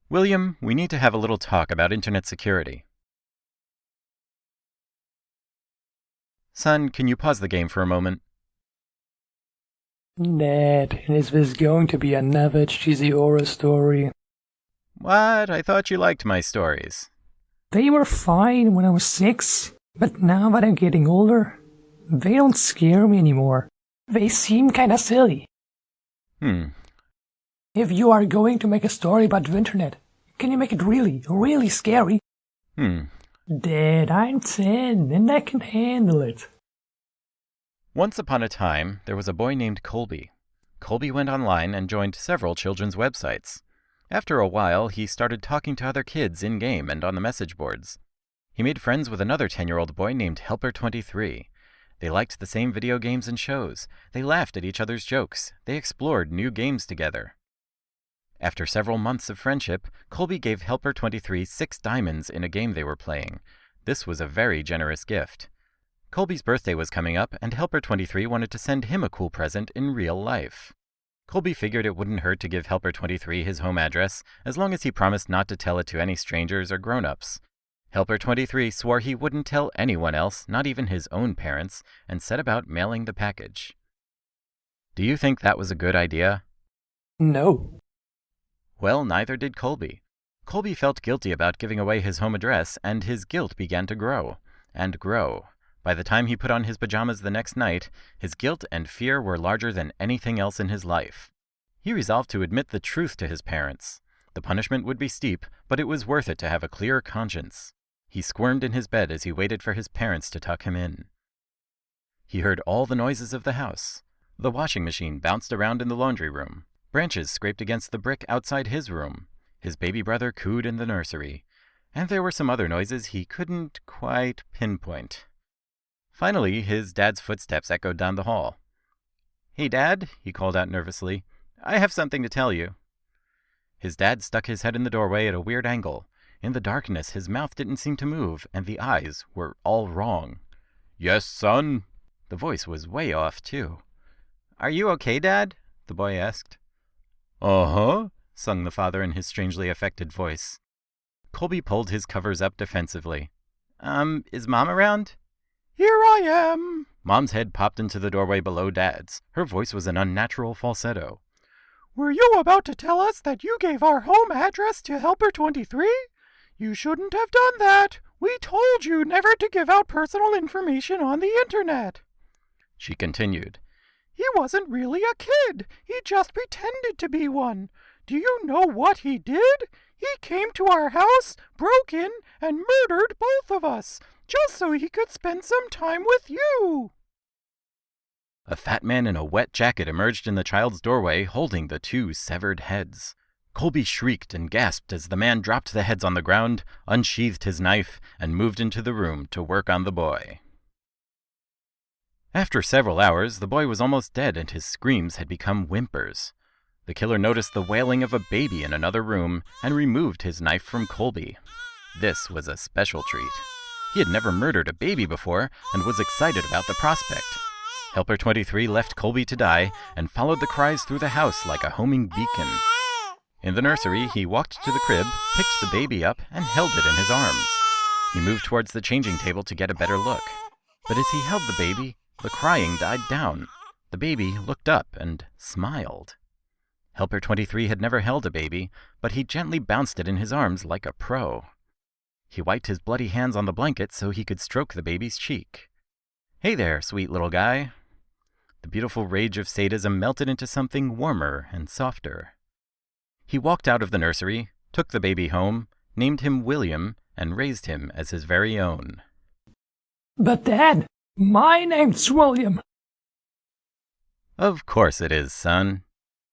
William, we need to have a little talk about internet security. Son, can you pause the game for a moment? Dad, is this going to be another cheesy horror story? What? I thought you liked my stories. They were fine when I was 6, but now that I'm getting older, they don't scare me anymore. They seem kinda silly. If you are going to make a story about the internet, can you make it really, really scary? Dad, I'm 10 and I can handle it. Once upon a time, there was a boy named Colby. Colby went online and joined several children's websites. After a while, he started talking to other kids in-game and on the message boards. He made friends with another 10-year-old boy named Helper23. They liked the same video games and shows. They laughed at each other's jokes. They explored new games together. After several months of friendship, Colby gave Helper23 6 diamonds in a game they were playing. This was a very generous gift. Colby's birthday was coming up, and Helper23 wanted to send him a cool present in real life. Colby figured it wouldn't hurt to give Helper23 his home address, as long as he promised not to tell it to any strangers or grown-ups. Helper23 swore he wouldn't tell anyone else, not even his own parents, and set about mailing the package. Do you think that was a good idea? No. Well, neither did Colby. Colby felt guilty about giving away his home address, and his guilt began to grow and grow. By the time he put on his pajamas the next night, his guilt and fear were larger than anything else in his life. He resolved to admit the truth to his parents. The punishment would be steep, but it was worth it to have a clear conscience. He squirmed in his bed as he waited for his parents to tuck him in. He heard all the noises of the house. The washing machine bounced around in the laundry room. Branches scraped against the brick outside his room. His baby brother cooed in the nursery. And there were some other noises he couldn't quite pinpoint. Finally, his dad's footsteps echoed down the hall. "Hey, Dad," he called out nervously. "I have something to tell you." His dad stuck his head in the doorway at a weird angle. In the darkness, his mouth didn't seem to move, and the eyes were all wrong. "Yes, son?" The voice was way off, too. "Are you okay, Dad?" the boy asked. "Uh-huh," sung the father in his strangely affected voice. Colby pulled his covers up defensively. Is Mom around?" "Here I am." Mom's head popped into the doorway below Dad's. Her voice was an unnatural falsetto. "Were you about to tell us that you gave our home address to Helper23? You shouldn't have done that. We told you never to give out personal information on the internet." She continued. "He wasn't really a kid. He just pretended to be one. Do you know what he did? He came to our house, broke in, and murdered both of us, just so he could spend some time with you." A fat man in a wet jacket emerged in the child's doorway, holding the 2 severed heads. Colby shrieked and gasped as the man dropped the heads on the ground, unsheathed his knife, and moved into the room to work on the boy. After several hours, the boy was almost dead and his screams had become whimpers. The killer noticed the wailing of a baby in another room and removed his knife from Colby. This was a special treat. He had never murdered a baby before and was excited about the prospect. Helper23 left Colby to die and followed the cries through the house like a homing beacon. In the nursery, he walked to the crib, picked the baby up, and held it in his arms. He moved towards the changing table to get a better look. But as he held the baby, the crying died down. The baby looked up and smiled. Helper23 had never held a baby, but he gently bounced it in his arms like a pro. He wiped his bloody hands on the blanket so he could stroke the baby's cheek. "Hey there, sweet little guy." The beautiful rage of sadism melted into something warmer and softer. He walked out of the nursery, took the baby home, named him William, and raised him as his very own. "But Dad, my name's William." "Of course it is, son.